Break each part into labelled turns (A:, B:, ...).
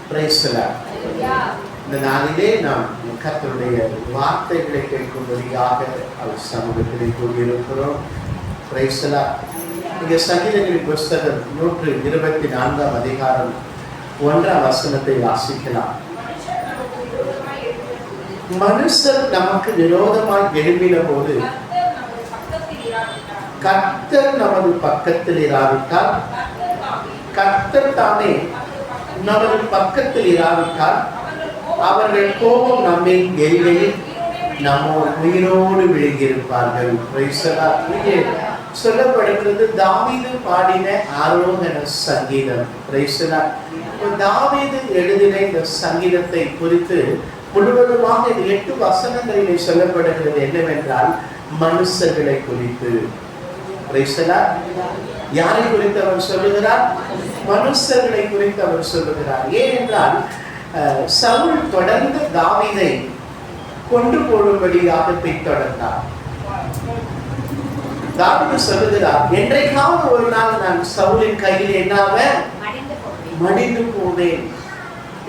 A: Praise the Lord. இந்த நாளிலே நாம் கர்த்தருடைய வார்த்தைகளை கேட்கும்படியாக அவர் சமூகத்திலே கூடியிருக்கிறோம். Praise the Lord. இங்கே சங்கீதங்களின் புஸ்தகம் 124 அதிகாரம் 1 வசனத்தை வாசிக்கலாம். மனுஷர் நமக்கு விரோதமாய் எழும்பின போது கர்த்தர் நமது பக்கத்தில் இராவிட்டால், கர்த்தர் தானே நமது பக்கத்தில் இராவிட்டால் அவர்கள் கோபம் நம்மில் எரிகையில் நம்ம உயிரோடு விழுங்கியிருப்பார்கள். சொல்லப்படுகிறது தாவீது பாடின ஆரோகண சங்கீதம். தாவீது எழுதின இந்த சங்கீதத்தை குறித்து முழுவதுமாக இந்த 8 வசனங்களிலே சொல்லப்படுகிறது என்னவென்றால் மனுஷர்களை குறித்து. யாரை குறித்து அவர் சொல்லுகிறார்? மனுஷர்களை குறித்து அவர் சொல்லுகிறார். ஏனென்றால் சவுல் தொடர்ந்து தாவீதை கொண்டு போடும்படியாக பின்தொடர்ந்தார். தாவீது சொல்லுகிறார், என்றைக்காவது ஒரு நாள் நான் சவுலின் கையில் என்னாவ மடிந்து போவேன்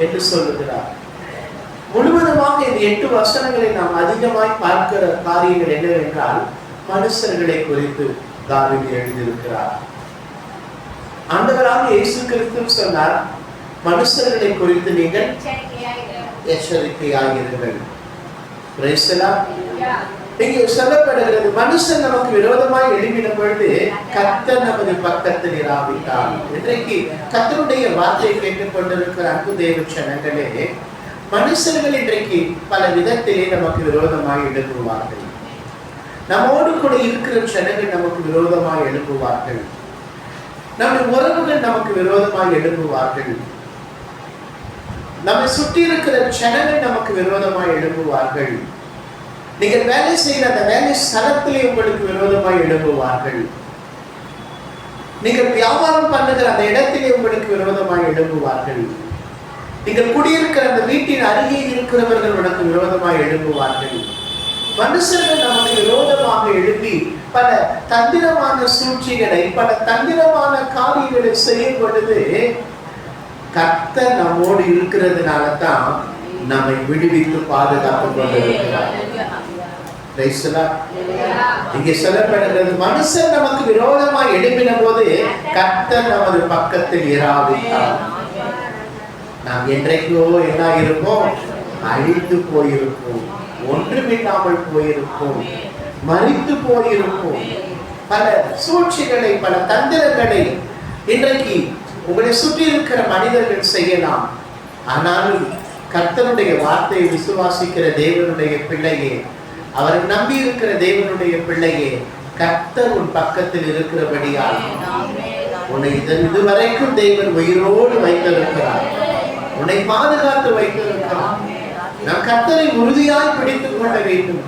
A: என்று சொல்லுகிறார். முழுவதுமாக இந்த 8 வசனங்களை நாம் அதிகமாய் பார்க்கிற காரியங்கள் என்னவென்றால் மனுஷர்களை குறித்து தாவீது எழுதியிருக்கிறார். ஆண்டவராக இயேசு கிறிஸ்து சொன்னார், மனுஷர்களை குறித்து நீங்கள் எச்சரிக்கையாயிருங்கள். Praise the Lord. இங்கே சொல்லப்படுகிறது மனுஷன் நமக்கு விரோதமாய் எழும்பின பொழுது கர்த்தர் நமது பக்கத்தில் இராவிட்டால். இன்றைக்கு கர்த்தருடைய வார்த்தையை கேட்டுக் கொண்டிருக்கிற அன்பு தேவ ஜனங்களே, மனுஷர்கள் இன்றைக்கு பல விதத்திலே நமக்கு விரோதமாய் எழுப்புவார்கள். நம்மோடு கூட இருக்கிற ஜனங்கள் நமக்கு விரோதமாய் எழுப்புவார்கள். நம்முடைய உறவுகள் நமக்கு விரோதமாய் எழுப்புவார்கள். நம்மை சுற்றி இருக்கிற ஜனங்கள் நமக்கு விரோதமாய் எழுப்புவார்கள். நீங்கள் வேலை செய்கிற அந்த வேலை ஸ்தலத்திலே உங்களுக்கு விரோதமாய் எழுப்புவார்கள். நீங்கள் வியாபாரம் பண்ணுகிற அந்த இடத்திலே உங்களுக்கு விரோதமாய் எழுப்புவார்கள். நீங்கள் குடியிருக்கிற அந்த வீட்டின் அருகே இருக்கிறவர்கள் உனக்கு விரோதமாய் எழுப்புவார்கள். மனுஷர்கள் நமக்கு விரோதமாக எழுப்பி பல தந்திரமான சூழ்ச்சிகளை, பல தந்திரமான காரியங்களை செய்யும் பொழுது கர்த்தர் நம்மோடு இருக்கிறதுனால தான் நம்மை விடுவித்து பாதுகாத்துக் கொண்டிருக்கிறார். இங்கே சொல்லப்படுகிறது மனுஷன் நமக்கு விரோதமாய் எழுப்பின போது கர்த்தர் நமது பக்கத்தில் இராவிட்டார் நாம் என்றைக்கோ என்ன இருப்போம்? அழித்து போயிருப்போம், ஒன்றுமில்லாமல் போயிருப்போம், மரித்து போயிருப்போம். பல சூழ்ச்சிகளை, பல தந்திரங்களை இன்றைக்கு உங்களை சுற்றி இருக்கிற மனிதர்கள் செய்யலாம். ஆனாலும் கர்த்தருடைய வார்த்தையை விசுவாசிக்கிற தேவனுடைய பிள்ளையே, அவரை நம்பி இருக்கிற தேவனுடைய பிள்ளையே, கர்த்தர் உன் பக்கத்தில் இருக்கிறபடியால் உன்னை இதுவரைக்கும் தேவன் உயிரோடு வைத்திருக்கிறார், உன்னை பாதுகாத்து வைத்திருக்கிறார். நாம் கர்த்தரை உறுதியாய் பிடித்துக் கொள்ள வேண்டும்.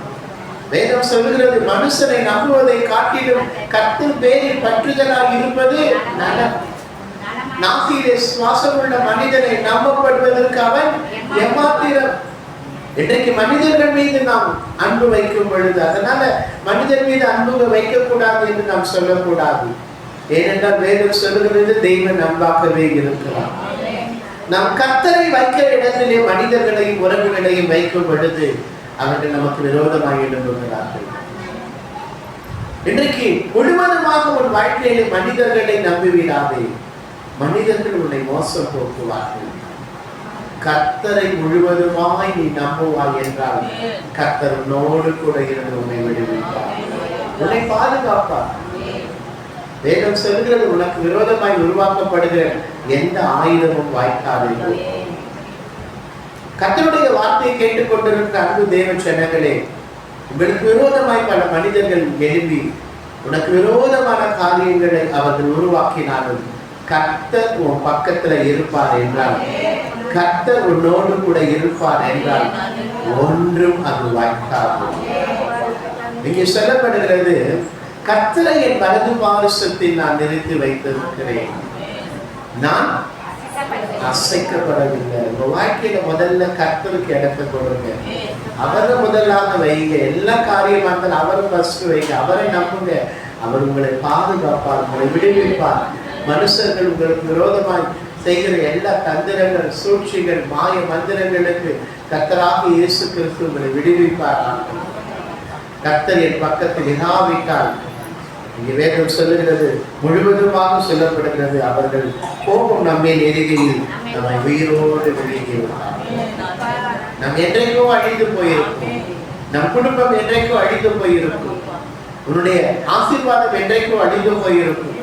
A: வேதம் சொல்லுகிறது, மனுஷனை நம்புவதை காட்டிலும் கர்த்தர் பேரில் பற்றுதலாய் இருப்பது நலம். நாசியிலே சுவாசமுள்ள மனிதனை நம்பப்படுவதற்கு அவன் ஏமாத்திரம். இன்றைக்கு மனிதர்கள் மீது நாம் அன்பு வைக்கும் பொழுது, அதனால மனிதர் மீது அன்பு வைக்கக்கூடாது என்று நாம் சொல்லக்கூடாது. ஏனென்றால் வேதம் சொல்லுகிறது தெய்வம் நம்பாகவே இருக்கிறார். நாம் கர்த்தரை வைக்கிற இடத்திலே மனிதர்களையும் உறவுகளையும் வைக்கும் பொழுது அவர்கள் நமக்கு விரோதமாக எழும்புகிறார்கள். இன்றைக்கு முழுவதுமாக உன் வாழ்க்கையிலே மனிதர்களை நம்பிவிடாதே. மனிதர்கள் உன்னை மோசம் போக்குவார்கள். கர்த்தரை முழுவதுமாய் நீ நம்புவாய் என்றால் கர்த்தர் உன்னோடு கூட இருந்து உன்னை விடுவிப்பார், உன்னை பாதுகாப்பார். வேதம் சொல்கிறது, உனக்கு விரோதமாய் உருவாக்கப்படுகிற எந்த ஆயுதமும் வாய்க்காது. கர்த்தருடைய வார்த்தையை கேட்டுக்கொண்டிருக்கிற அன்பு தேவ ஜனங்களே, உங்களுக்கு விரோதமாய் பல மனிதர்கள் எழும்பி உனக்கு விரோதமான காரியங்களை அவர்கள் உருவாக்கினாலும் கர்த்தர் உன் பக்கத்துல இருப்பார் என்றால், கர்த்தர் உன்னோடு கூட இருப்பார் என்றால் ஒன்றும் அது வாய்க்காது. இங்கே சொல்லப்படுகிறது, கர்த்தரை என் வலது பாரிசத்தில் நான் நிறுத்தி வைத்திருக்கிறேன், நான் அசைக்கப்படவில்லை. உங்க வாழ்க்கையில முதல்ல கர்த்தருக்கு இடத்தை கொடுங்க, அவரை முதலாக வைங்க. எல்லா காரியமா இருந்தாலும் அவரை ஃபர்ஸ்ட் வைங்க, அவரை நம்புங்க. அவர் உங்களை பாதுகாப்பார், உங்களை விடுவிப்பார். மனுஷர்கள் உங்களுக்கு விரோதமாய் செய்கிற எல்லா தந்திரங்கள், சூழ்ச்சிகள், மாய மந்திரங்களுக்கு கர்த்தராகிய இயேசு கிறிஸ்து உங்களை விடுவிப்பாராக. கர்த்தர் என் பக்கத்தில் இராவிட்டால், இங்கே வேதம் சொல்லுகிறது, முழுவதுமாக சொல்லப்படுகிறது, அவர்கள் கோபம் நம்மை நெருகையில் நம்மை உயிரோடு விழுகிவிட்டார். நம் என்றைக்கோ அழிந்து போயிருக்கும், நம் குடும்பம் என்றைக்கோ அழிந்து போயிருக்கும், உன்னுடைய ஆசீர்வாதம் என்றைக்கோ அழிந்து போயிருக்கும்.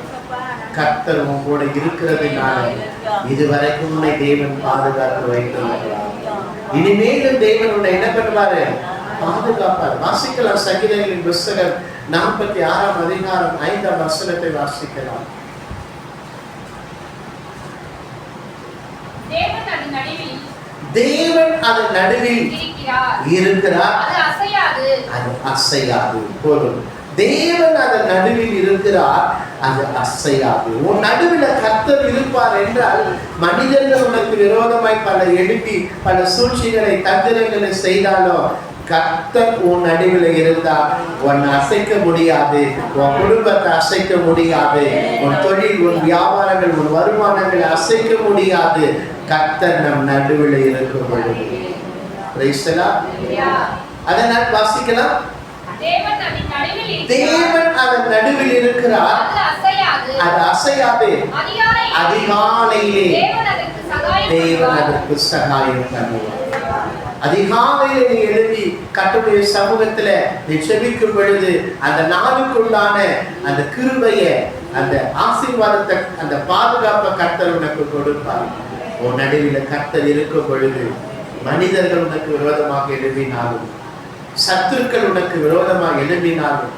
A: கர்த்தர் கூட இருக்கிறதுனால இதுவரைக்கும் உன்னை தேவன் பாதுகாத்து வைத்திருக்கிறார். இனிமேலும் தேவன் உன்னை என்ன பண்ணுவாரு? பாதுகாப்பார். வாசிக்கலாம் சங்கீதங்களின் புஸ்தகம் 46 அதிகாரம் 5 வசனத்தை வாசிக்கலாம். தேவன் அதன் நடுவில் இருக்கிறார், அது அசையாது. போதும். தேவன் அதன் நடுவில் இருக்கிறார், அது அசையாது. உன் நடுவில் கர்த்தர் இருப்பார் என்றால், மனிதர்கள் உனக்கு விரோதமாய் பல எழுப்பி பல சூழ்ச்சிகளை தந்திரங்களை செய்தாலும் கர்த்தர் உன் நடுவில் இருந்தா உன்னை அசைக்க முடியாது, உன் குடும்பத்தை அசைக்க முடியாது, உன் தொழில், உன் வியாபாரங்கள், உன் வருமானங்களை அசைக்க முடியாது. கர்த்தர் நம் நடுவில் இருக்கும் பொழுது. அதனால் வாசிக்கலாம், தேவன் அதன் நடுவில் இருக்கிறார், அது அசையாது. அதிகாலையிலே தேவன் அதற்கு சகாயம் பண்ணுவார். அதிகாலையிலே நீ எழுதி கர்த்தருடைய சமூகத்துல நீ செபிக்கும் பொழுது அந்த நாளுக்குள்ளான அந்த கிருபையை, அந்த ஆசீர்வாதத்தை, அந்த பாதுகாப்பை கர்த்தர் உனக்கு கொடுப்பார். உன் நடுவில் கர்த்தர் இருக்கும் பொழுது மனிதர்கள் உனக்கு விரோதமாக எழுப்பினாலும், சத்துருக்கள் உனக்கு விரோதமாக எழுப்பினாலும்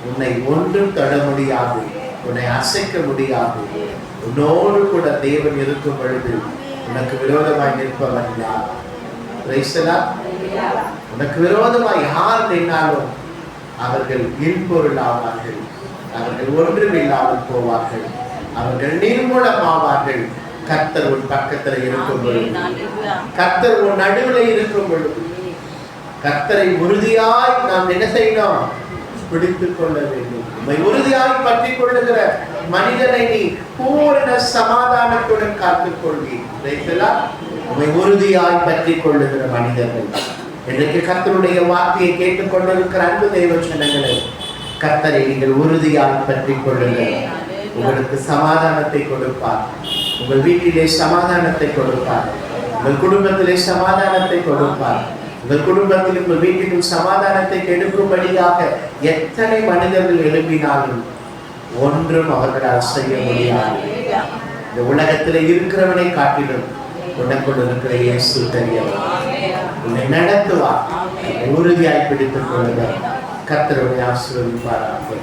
A: உன்னை ஒன்றும் தொட முடியாது, உன்னை அசைக்க முடியாது. உன்னோடு கூட தேவன் இருக்கும் பொழுது உனக்கு விரோதமாய் நிற்பவன் யார்? உனக்கு விரோதமாய் யார் நின்னாலும் அவர்கள் இன்பொருள் ஆவார்கள், அவர்கள் ஒன்றும் இல்லாமல் போவார்கள், அவர்கள் நிர்மூலமாவார்கள். கர்த்தர் உன் பக்கத்தில் இருக்கும் பொழுது, கர்த்தர் உன் நடுவில் இருக்கும் பொழுது, கர்த்தரை உறுதியாய் நாம் என்ன செய்யணும்? பிடித்துக் கொள்ள வேண்டும். உம்மை உறுதியாய் பற்றி கொள்ளுகிற மனிதனை நீ பூரண சமாதானத்துடன் காத்துக் கொள்வீர். உம்மை உறுதியாய் பற்றி கொள்ளுகிற மனிதர்கள். இன்றைக்கு கர்த்தருடைய வார்த்தையை கேட்டுக் கொண்டிருக்கிற அன்பு தெய்வ ஜனங்களே, கர்த்தரை நீங்கள் உறுதியாய் பற்றி கொள்ளுங்கள். உங்களுக்கு சமாதானத்தை கொடுப்பார். உங்கள் வீட்டிலே சமாதானத்தை கொடுப்பார். உங்கள் குடும்பத்திலே சமாதானத்தை கொடுப்பார். உங்கள் குடும்பத்தில், உங்கள் வீட்டிலும் சமாதானத்தை கெடுக்கும்படியாக எத்தனை மனிதர்கள் எழுப்பினாலும் ஒன்றும் அவர்களால் செய்ய முடியாது. இந்த உலகத்தில் இருக்கிறவனை காட்டிலும் உனக்குள் இருக்கிற இயேசு தெரியவர். உன்னை நடத்துவார். உறுதியாய் பிடித்துக் கொள்ளுங்கள். கர்த்தருடைய ஆசீர்வதிப்பாராக.